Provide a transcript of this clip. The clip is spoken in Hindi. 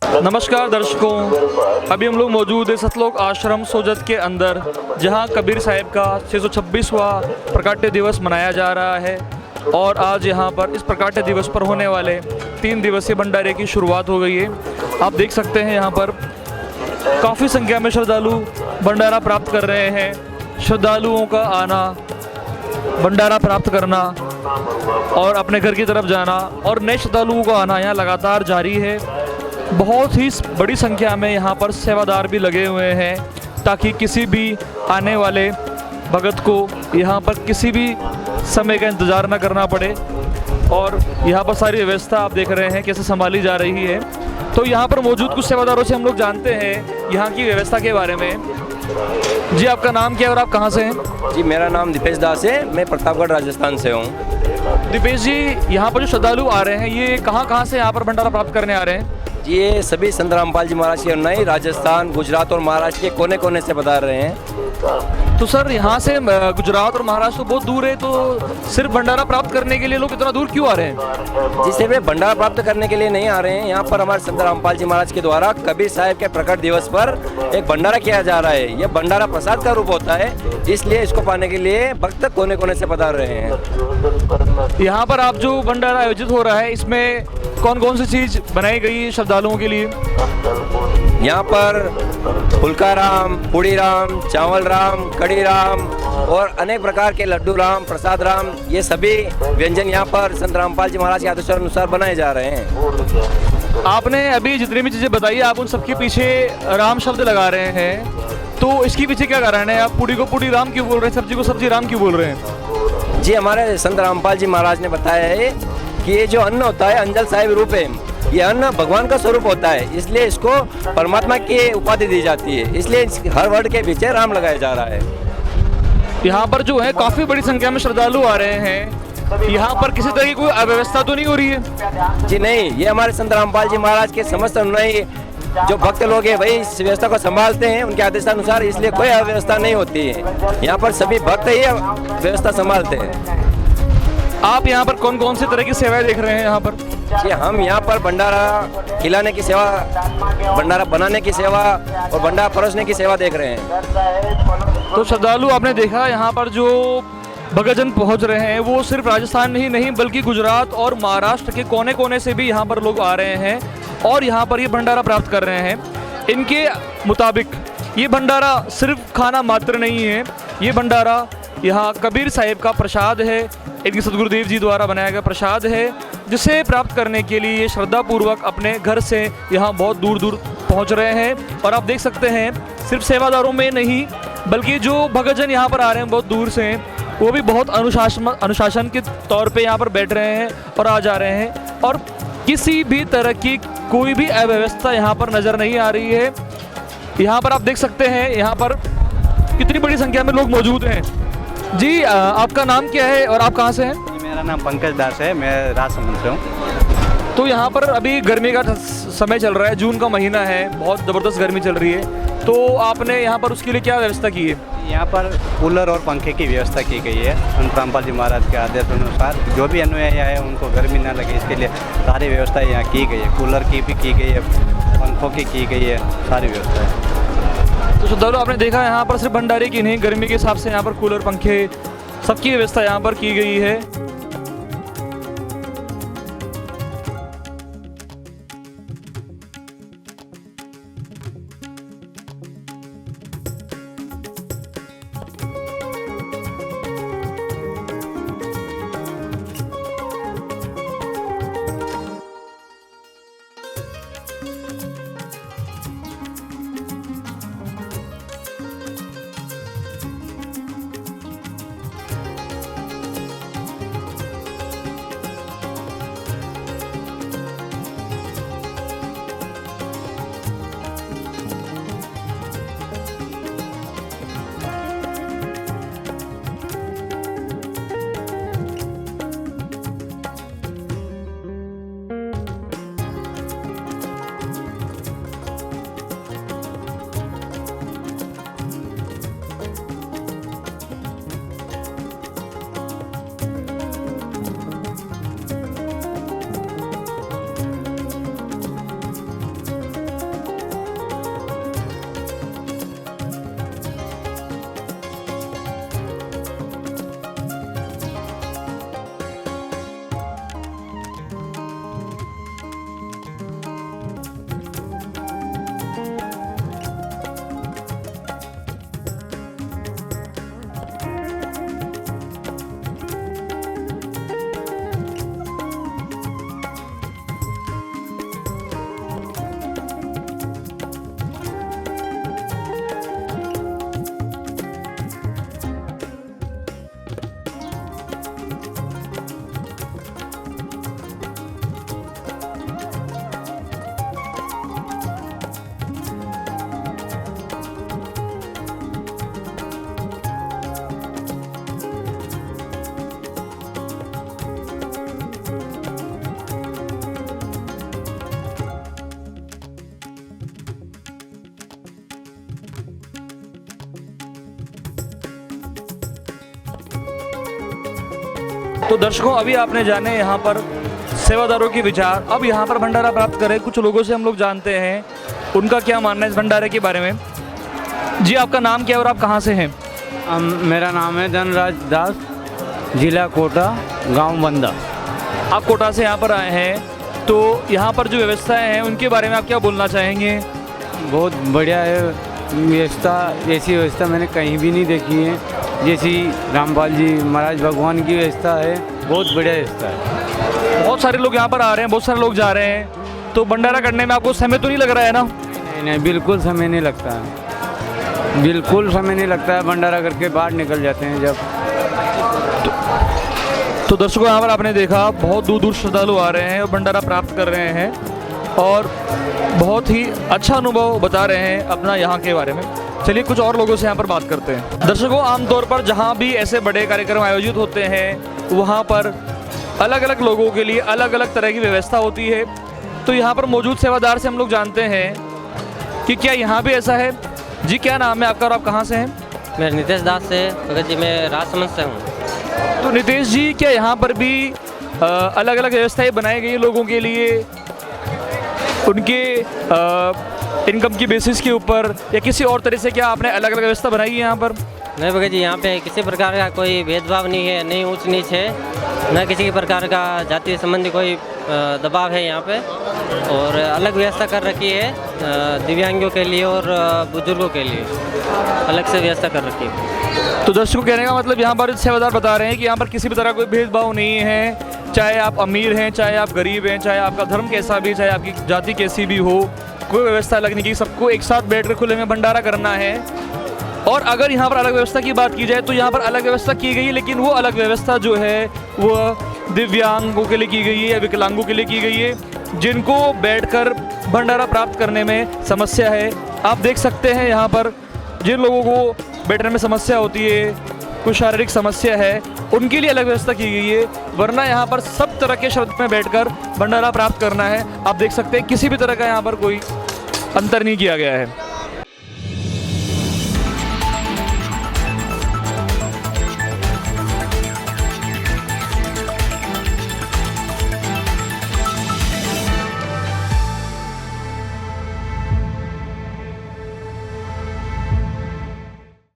नमस्कार दर्शकों, अभी हम लोग मौजूद है सतलोक आश्रम सोजत के अंदर, जहां कबीर साहिब का 626वां प्रकाट्य दिवस मनाया जा रहा है। और आज यहां पर इस प्रकाट्य दिवस पर होने वाले 3 दिवसीय भंडारे की शुरुआत हो गई है। आप देख सकते हैं यहां पर काफ़ी संख्या में श्रद्धालु भंडारा प्राप्त कर रहे हैं। श्रद्धालुओं का आना, भंडारा प्राप्त करना और अपने घर की तरफ जाना और नए श्रद्धालुओं का आना यहाँ लगातार जारी है। बहुत ही बड़ी संख्या में यहाँ पर सेवादार भी लगे हुए हैं, ताकि किसी भी आने वाले भगत को यहाँ पर किसी भी समय का इंतज़ार न करना पड़े। और यहाँ पर सारी व्यवस्था आप देख रहे हैं कैसे संभाली जा रही है। तो यहाँ पर मौजूद कुछ सेवादारों से हम लोग जानते हैं यहाँ की व्यवस्था के बारे में। जी, आपका नाम क्या है और आप कहाँ से हैं? जी, मेरा नाम दीपेश दास है, मैं प्रतापगढ़ राजस्थान से हूँ। दीपेश जी, यहाँ पर जो श्रद्धालु आ रहे हैं ये कहाँ से यहाँ पर भंडारा प्राप्त करने आ रहे हैं? जी, ये सभी संत रामपाल जी महाराज के अनुयायी राजस्थान, गुजरात और महाराष्ट्र के कोने कोने से पधार रहे हैं। तो सर, यहाँ से गुजरात और महाराष्ट्र तो बहुत दूर है, तो सिर्फ भंडारा प्राप्त करने के लिए लोग इतना दूर क्यों आ रहे हैं? जी, सिर्फ भंडारा प्राप्त करने के लिए नहीं आ रहे हैं। यहाँ पर हमारे संत रामपाल जी महाराज के द्वारा कबीर साहिब के प्रकट दिवस पर एक भंडारा किया जा रहा है। यह भंडारा प्रसाद का रूप होता है, इसलिए इसको पाने के लिए भक्त कोने कोने से पधार रहे हैं। यहाँ पर आप जो भंडारा आयोजित हो रहा है, इसमें कौन कौन सी चीज़ बनाई गई है श्रद्धालुओं के लिए? यहाँ पर फुल्का राम, पूड़ी राम, चावल राम, कड़ी राम और अनेक प्रकार के लड्डू राम, प्रसाद राम, ये सभी व्यंजन यहाँ पर संत रामपाल जी महाराज के आदेशानुसार बनाए जा रहे हैं। आपने अभी जितनी भी चीज़ें बताई, आप उन सबके पीछे राम शब्द लगा रहे हैं, तो इसके पीछे क्या कारण है? आप पूड़ी को पूड़ी राम क्यों बोल रहे हैं, सब्जी को सब्जी राम क्यों बोल रहे हैं? जी, हमारे संत रामपाल जी महाराज ने बताया है कि ये जो अन्न होता है, अंजल साहिब रूप है, ये अन्न भगवान का स्वरूप होता है, इसलिए इसको परमात्मा की उपाधि दी जाती है, इसलिए हर वर्ड के पीछे राम लगाया जा रहा है। यहाँ पर जो है काफ़ी बड़ी संख्या में श्रद्धालु आ रहे हैं। यहाँ पर किसी तरह की कोई अव्यवस्था तो नहीं हो रही है? जी नहीं, ये हमारे संत रामपाल जी महाराज के समस्त अनुयायी जो भक्त लोग हैं वही इस व्यवस्था को संभालते हैं उनके आदेशानुसार, इसलिए कोई अव्यवस्था नहीं होती है। यहाँ पर सभी भक्त ही व्यवस्था संभालते हैं। आप यहाँ पर कौन कौन सी तरह की सेवाएं देख रहे हैं यहाँ पर? जी, हम यहाँ पर भंडारा खिलाने की सेवा, भंडारा बनाने की सेवा और भंडारा परोसने की सेवा देख रहे हैं। तो श्रद्धालु आपने देखा यहाँ पर जो भक्तजन पहुँच रहे हैं, वो सिर्फ राजस्थान ही नहीं बल्कि गुजरात और महाराष्ट्र के कोने कोने से भी यहाँ पर लोग आ रहे हैं और यहाँ पर ये भंडारा प्राप्त कर रहे हैं। इनके मुताबिक ये भंडारा सिर्फ खाना मात्र नहीं है, ये भंडारा यहाँ कबीर साहिब का प्रसाद है, इनके सदगुरुदेव जी द्वारा बनाया गया प्रसाद है, जिसे प्राप्त करने के लिए ये श्रद्धापूर्वक अपने घर से यहाँ बहुत दूर दूर पहुँच रहे हैं। और आप देख सकते हैं सिर्फ सेवादारों में नहीं बल्कि जो भक्तजन यहाँ पर आ रहे हैं बहुत दूर से, वो भी बहुत अनुशासन के तौर पे यहाँ पर बैठ रहे हैं और आ जा रहे हैं। और किसी भी तरह की कोई भी अव्यवस्था यहाँ पर नज़र नहीं आ रही है। यहाँ पर आप देख सकते हैं यहाँ पर कितनी बड़ी संख्या में लोग मौजूद हैं। जी, आपका नाम क्या है और आप कहाँ से हैं? मेरा नाम पंकज दास है, मैं राजसमंद से हूँ। तो यहाँ पर अभी गर्मी का समय चल रहा है, जून का महीना है, बहुत ज़बरदस्त गर्मी चल रही है, तो आपने यहाँ पर उसके लिए क्या व्यवस्था की है? यहाँ पर कूलर और पंखे की व्यवस्था की गई है संत रामपाल जी महाराज के आदेश अनुसार। जो भी अनुयायी आए उनको गर्मी ना लगे, इसके लिए सारी व्यवस्था यहाँ की गई है। कूलर की भी की गई है, पंखों की गई है, सारी व्यवस्था है। तो श्रद्धालु आपने देखा यहाँ पर सिर्फ भंडारे की नहीं, गर्मी के हिसाब से यहाँ पर कूलर, पंखे, सबकी व्यवस्था यहाँ पर की गई है। तो दर्शकों, अभी आपने जाने यहाँ पर सेवादारों के विचार। अब यहाँ पर भंडारा प्राप्त करें, कुछ लोगों से हम लोग जानते हैं उनका क्या मानना है इस भंडारे के बारे में। जी, आपका नाम क्या है और आप कहाँ से हैं? मेरा नाम है धनराज दास, जिला कोटा, गांव बंदा। आप कोटा से यहाँ पर आए हैं, तो यहाँ पर जो व्यवस्थाएं हैं उनके बारे में आप क्या बोलना चाहेंगे? बहुत बढ़िया है व्यवस्था, ऐसी व्यवस्था मैंने कहीं भी नहीं देखी है जैसी रामपाल जी महाराज भगवान की व्यवस्था है। बहुत बढ़िया व्यवस्था है। बहुत सारे लोग यहाँ पर आ रहे हैं, बहुत सारे लोग जा रहे हैं, तो भंडारा करने में आपको समय तो नहीं लग रहा है ना? नहीं, बिल्कुल समय नहीं लगता है, बिल्कुल समय नहीं लगता है। भंडारा करके बाहर निकल जाते हैं जब। तो दर्शकों, यहाँ पर आपने देखा बहुत दूर दूर श्रद्धालु आ रहे हैं और भंडारा प्राप्त कर रहे हैं और बहुत ही अच्छा अनुभव बता रहे हैं अपना यहाँ के बारे में। चलिए कुछ और लोगों से यहाँ पर बात करते हैं। दर्शकों, आमतौर पर जहाँ भी ऐसे बड़े कार्यक्रम आयोजित होते हैं वहाँ पर अलग अलग लोगों के लिए अलग अलग तरह की व्यवस्था होती है। तो यहाँ पर मौजूद सेवादार से हम लोग जानते हैं कि क्या यहाँ भी ऐसा है। जी, क्या नाम है आपका और आप कहाँ से हैं? मैं नितेश दास से, भगत जी मैं राजसमंद से हूँ। तो नितेश जी, क्या यहाँ पर भी अलग अलग व्यवस्थाएं बनाई गई है लोगों के लिए, उनके इनकम की बेसिस के ऊपर, या किसी और तरह से क्या आपने अलग अलग व्यवस्था बनाई है यहाँ पर? नहीं भगत जी, यहाँ पे किसी प्रकार का कोई भेदभाव नहीं है, नहीं ऊंच नीच है, न किसी प्रकार का जाति संबंधी कोई दबाव है यहाँ पे। और अलग व्यवस्था कर रखी है दिव्यांगों के लिए और बुजुर्गों के लिए अलग से व्यवस्था कर रखी है। तो दर्शकों, कहने का मतलब यहाँ पर सेवादार बता रहे हैं कि यहाँ पर किसी भी तरह कोई भेदभाव नहीं है, चाहे आप अमीर हैं, चाहे आप गरीब हैं, चाहे आपका धर्म कैसा भी, चाहे आपकी जाति कैसी भी हो, कोई व्यवस्था लगने की, सबको एक साथ बैठकर खुले में भंडारा करना है। और अगर यहाँ पर अलग व्यवस्था की बात की जाए तो यहाँ पर अलग व्यवस्था की गई है, लेकिन वो अलग व्यवस्था जो है वो दिव्यांगों के लिए की गई है या विकलांगों के लिए की गई है, जिनको बैठकर भंडारा प्राप्त करने में समस्या है। आप देख सकते हैं यहाँ पर जिन लोगों को बैठने में समस्या होती है, कुछ शारीरिक समस्या है, उनके लिए अलग व्यवस्था की गई है, वरना यहाँ पर सब तरह के श्रद्धा में बैठकर भंडारा प्राप्त करना है। आप देख सकते हैं किसी भी तरह का यहाँ पर कोई अंतर नहीं किया गया है।